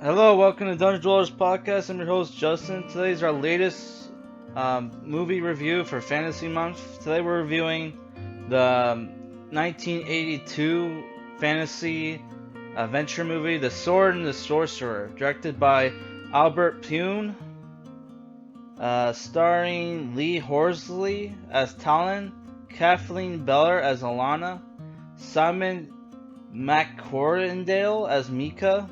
Hello, welcome to Dungeon Dwellers Podcast. I'm your host, Justin. Today's our latest movie review for Fantasy Month. Today we're reviewing the 1982 fantasy adventure movie, The Sword and the Sorcerer, directed by Albert Pyun, starring Lee Horsley as Talon, Kathleen Beller as Alana, Simon McCorindale as Mika,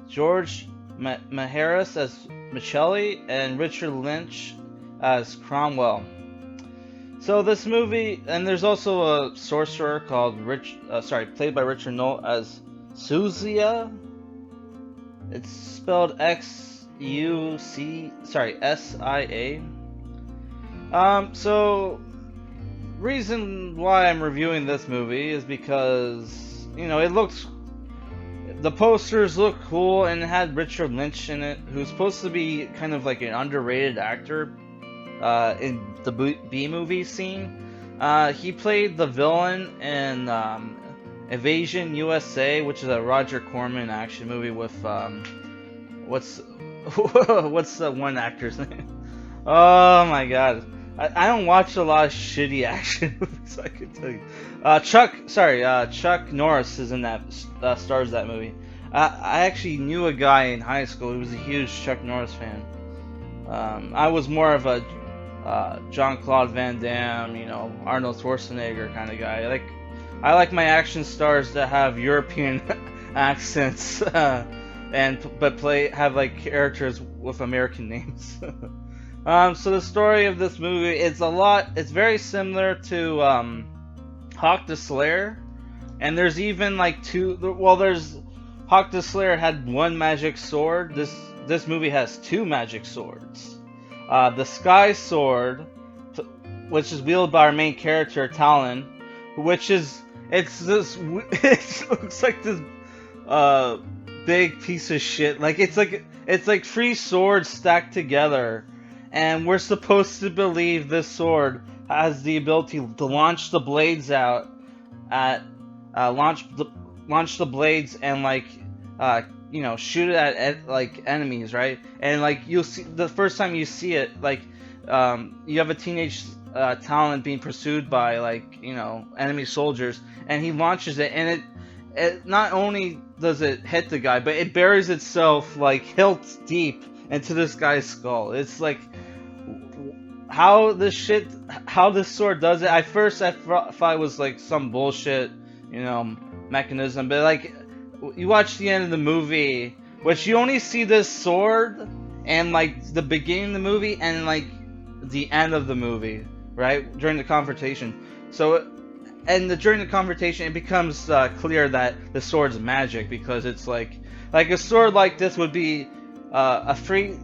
George Maharis as Michele, and Richard Lynch as Cromwell. So this movie, and there's also a sorcerer called played by Richard Knoll as Suzia. It's spelled S-I-A. So reason why I'm reviewing this movie is because the posters look cool and it had Richard Lynch in it, who's supposed to be kind of like an underrated actor in the B-movie scene. He played the villain in Invasion USA, which is a Roger Corman action movie with what's what's the one actor's name? Oh my god. I don't watch a lot of shitty action movies, I can tell you. Chuck Norris is in that, stars that movie. I actually knew a guy in high school who was a huge Chuck Norris fan. I was more of a Jean-Claude Van Damme, Arnold Schwarzenegger kind of guy. I like my action stars that have European accents, but have like characters with American names. So the story of this movie it's very similar to Hawk the Slayer, and there's even like Hawk the Slayer had one magic sword. This movie has two magic swords. The Sky Sword, which is wielded by our main character Talon, which is it looks like this big piece of shit. It's like three swords stacked together. And we're supposed to believe this sword has the ability to launch the blades out launch the blades and shoot it at like enemies, right? And like you'll see the first time you see it, you have a teenage Talon being pursued by enemy soldiers, and he launches it, and it not only does it hit the guy, but it buries itself like hilt deep into this guy's skull. It's like how this sword does it. At first I thought it was like some bullshit, mechanism, but like you watch the end of the movie, which you only see this sword and like the beginning of the movie and like the end of the movie, right? During the confrontation. During the confrontation, it becomes clear that the sword's magic, because it's like a sword like this would be a free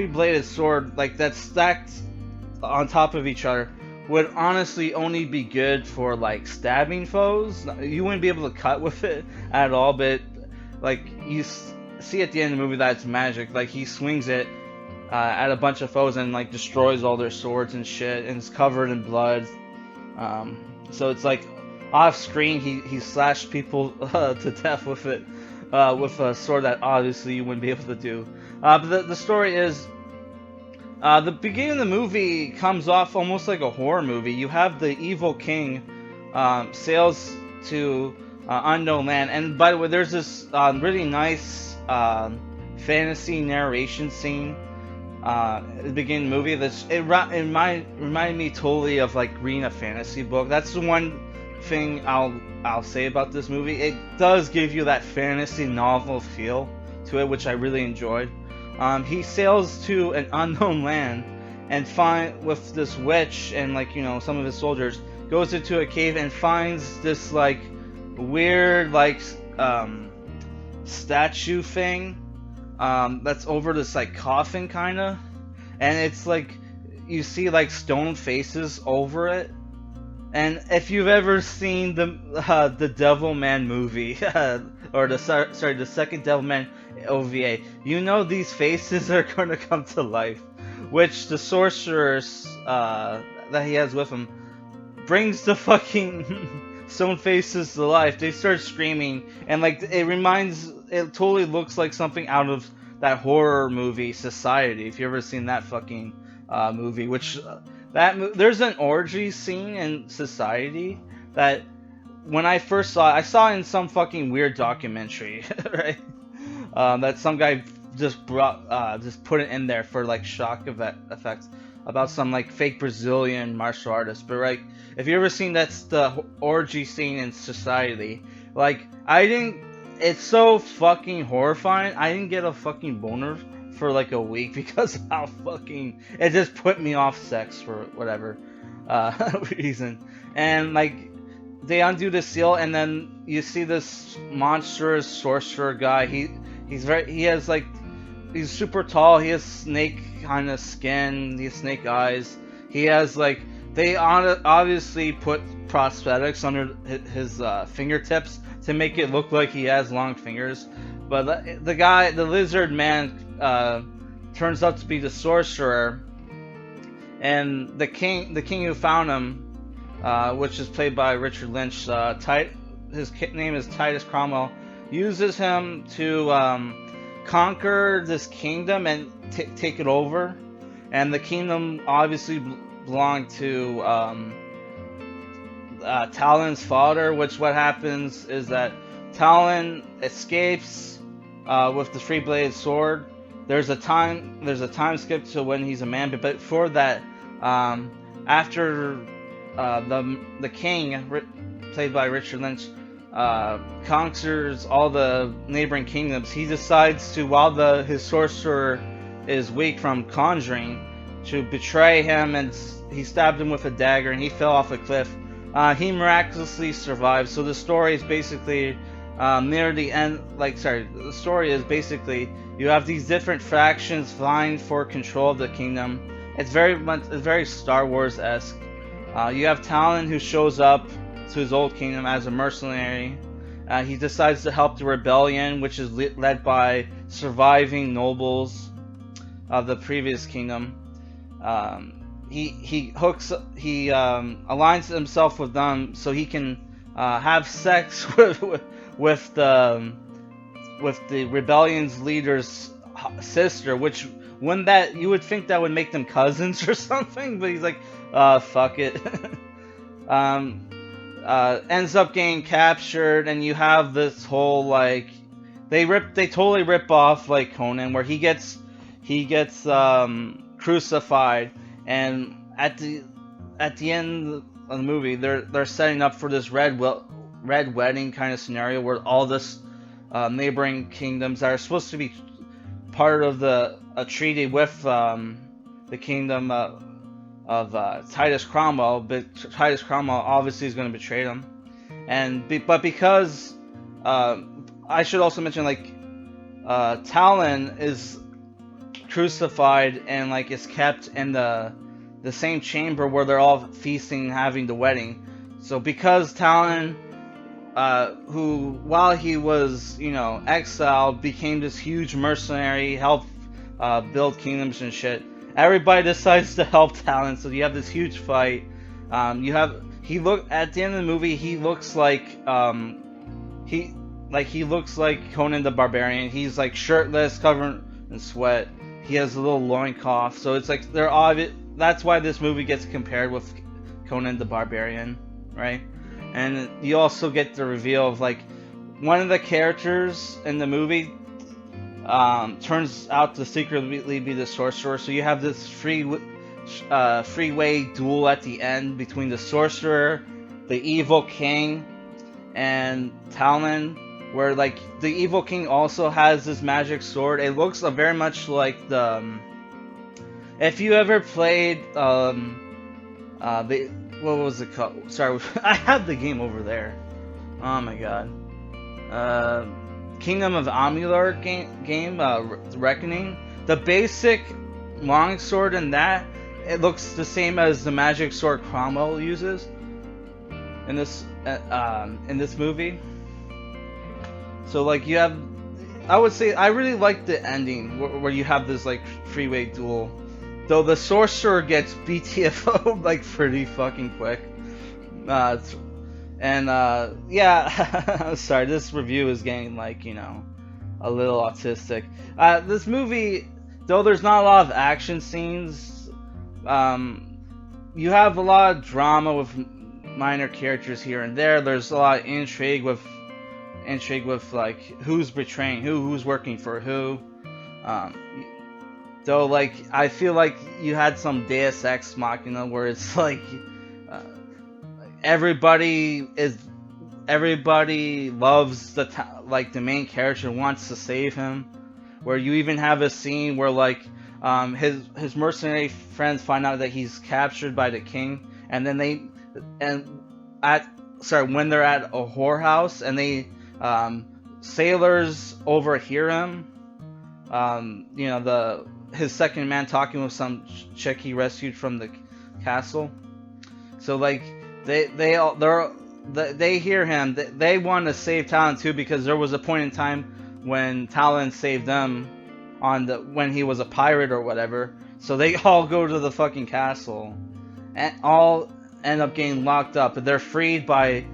bladed sword like that's stacked on top of each other would honestly only be good for like stabbing foes. You wouldn't be able to cut with it at all, but like you see at the end of the movie that it's magic. Like he swings it at a bunch of foes and like destroys all their swords and shit, and it's covered in blood. So it's like off screen he slashed people to death with it, with a sword that obviously you wouldn't be able to do. But the story is, the beginning of the movie comes off almost like a horror movie. You have the evil king sails to unknown land, and by the way, there's this really nice fantasy narration scene at the beginning of the movie. It reminded me totally of like reading a fantasy book. That's the one thing I'll say about this movie. It does give you that fantasy novel feel to it, which I really enjoyed. He sails to an unknown land and with this witch and some of his soldiers, goes into a cave and finds this like weird statue thing that's over this like coffin kinda, and it's like you see like stone faces over it. And if you've ever seen the Devilman movie, or the second Devilman OVA, these faces are going to come to life, which the sorcerers that he has with him brings the fucking stone faces to life. They start screaming, and like it reminds it totally looks like something out of that horror movie Society. If you ever seen that fucking movie, which there's an orgy scene in Society that when I first saw it, I saw it in some fucking weird documentary, right? That some guy just put it in there for like shock effects about some like fake Brazilian martial artist. But like, if you ever seen that's the orgy scene in Society, like it's so fucking horrifying. I didn't get a fucking boner for like a week because of how fucking it just put me off sex for whatever reason. And like they undo the seal, and then you see this monstrous sorcerer guy. He's super tall. He has snake kind of skin. He has snake eyes. He has like they obviously put prosthetics under his fingertips to make it look like he has long fingers. But the lizard man turns out to be the sorcerer, and the king who found him, which is played by Richard Lynch. His name is Titus Cromwell. Uses him to conquer this kingdom and take it over, and the kingdom obviously belonged to Talon's father. Which what happens is that Talon escapes with the three-bladed sword. There's a time skip to when he's a man, but before that, after the king, played by Richard Lynch, conquers all the neighboring kingdoms, he decides to, while his sorcerer is weak from conjuring, to betray him, and he stabbed him with a dagger, and he fell off a cliff. He miraculously survived. So the story is basically near the end. The story is basically you have these different factions vying for control of the kingdom. It's very Star Wars-esque. You have Talon, who shows up to his old kingdom as a mercenary. He decides to help the rebellion, which is led by surviving nobles of the previous kingdom. He aligns himself with them so he can have sex with the rebellion's leader's sister, which you would think that would make them cousins or something, but he's like, fuck it. Ends up getting captured, and you have this whole like they totally rip off like Conan, where he gets crucified, and at the end of the movie they're setting up for this red wedding kind of scenario where all this neighboring kingdoms that are supposed to be part of a treaty with the kingdom of Titus Cromwell, but Titus Cromwell obviously is going to betray them, but because I should also mention like Talon is crucified and like is kept in the same chamber where they're all feasting and having the wedding. So because Talon, who while he was exiled, became this huge mercenary, helped build kingdoms and shit, everybody decides to help Talon. So you have this huge fight. At the end of the movie, he looks like he looks like Conan the Barbarian. He's like shirtless, covered in sweat. He has a little loincloth. So it's like that's why this movie gets compared with Conan the Barbarian, right? And you also get the reveal of like one of the characters in the movie turns out to secretly be the sorcerer. So you have this freeway duel at the end between the sorcerer, the evil king, and Talon, where like the evil king also has this magic sword. It looks very much like if you ever played what was it called? Sorry, I have the game over there. Oh my god. Kingdom of Amulet game, Reckoning. The basic longsword in that, it looks the same as the magic sword Cromwell uses in this movie. So like you have, I would say I really like the ending where you have this like freeway duel. Though the sorcerer gets BTFO'd like pretty fucking quick. Yeah, sorry, this review is getting like, a little autistic. This movie, though there's not a lot of action scenes, um, you have a lot of drama with minor characters here and there. There's a lot of intrigue with like who's betraying who's working for who. Um, though like I feel like you had some Deus Ex Machina where it's like uh, everybody is everybody loves like the main character wants to save him. Where you even have a scene where like his mercenary friends find out that he's captured by the king, and then when they're at a whorehouse and they sailors overhear him. His second man talking with some chick he rescued from the castle. So like they hear him. They want to save Talon too because there was a point in time when Talon saved them when he was a pirate or whatever. So they all go to the fucking castle and all end up getting locked up. But they're freed by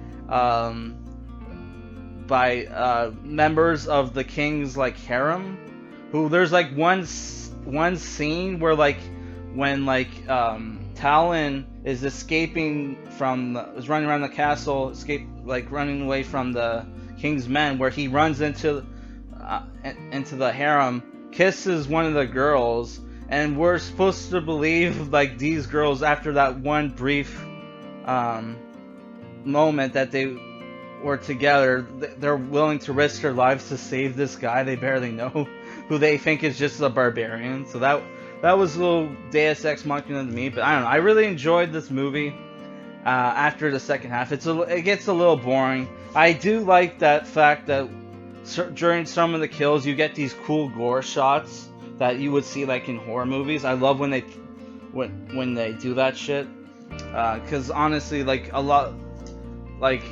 members of the king's like harem. Who there's like one scene where like when like Talon is running around the castle, running away from the king's men, where he runs into the harem, kisses one of the girls, and we're supposed to believe like these girls, after that one brief moment that they were together, they're willing to risk their lives to save this guy they barely know, who they think is just a barbarian. So that was a little Deus Ex Machina to me, but I don't know. I really enjoyed this movie. After the second half, it gets a little boring. I do like that fact that during some of the kills, you get these cool gore shots that you would see like in horror movies. I love when they do that shit. Because honestly, like a lot, like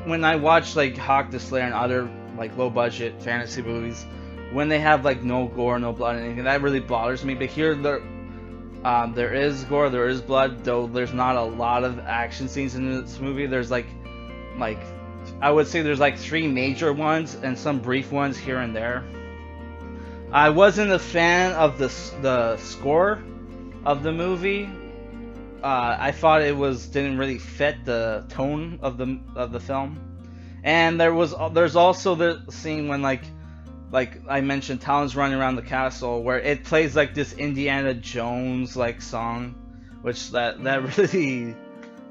when I watch like Hawk the Slayer and other like low budget fantasy movies, when they have like no gore, no blood, and anything, that really bothers me. But here there is gore, there is blood, though there's not a lot of action scenes in this movie. There's like I would say there's like 3 major ones and some brief ones here and there. I wasn't a fan of the score of the movie. I thought didn't really fit the tone of the film. And there's also the scene when like I mentioned, Talon's running around the castle, where it plays like this Indiana Jones like song, which that really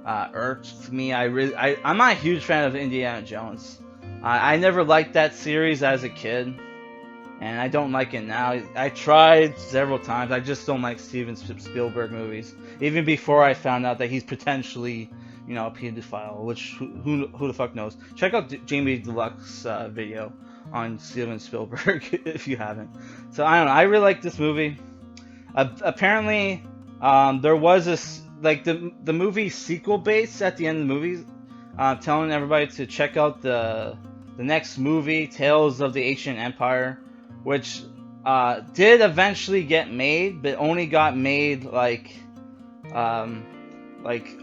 irked me. I'm not a huge fan of Indiana Jones. I never liked that series as a kid, and I don't like it now. I tried several times. I just don't like Steven Spielberg movies, even before I found out that he's potentially, a pedophile, which who the fuck knows. Check out Jamie Deluxe video on Steven Spielberg if you haven't. So I don't know. I really like this movie. Apparently, there was the movie sequel base at the end of the movie, telling everybody to check out the next movie, Tales of the Ancient Empire, which did eventually get made, but only got made like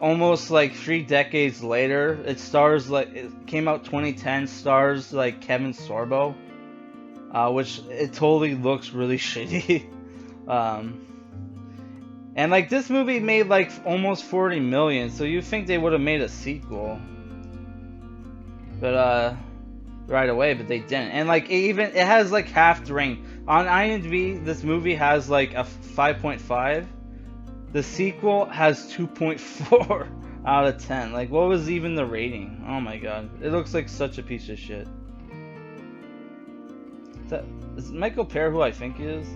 almost like 3 decades later. It came out 2010, stars like Kevin Sorbo, which it totally looks really shitty. And like this movie made like almost 40 million, so you think they would have made a sequel, but right away, but they didn't. And like it has like half the rating on IMDb. This movie has like a 5.5. The sequel has 2.4 out of 10. Like, what was even the rating? Oh my god. It looks like such a piece of shit. Is Michael Pear who I think he is?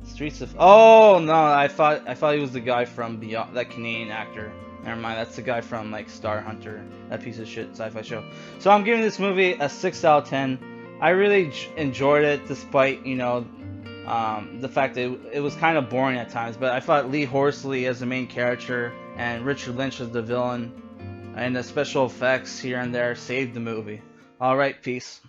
Streets of... Oh, no, I thought he was the guy from Beyond, that Canadian actor. Never mind, that's the guy from, like, Star Hunter. That piece of shit sci-fi show. So I'm giving this movie a 6 out of 10. I really enjoyed it, despite, the fact that it was kind of boring at times, but I thought Lee Horsley as the main character and Richard Lynch as the villain and the special effects here and there saved the movie. Alright, peace.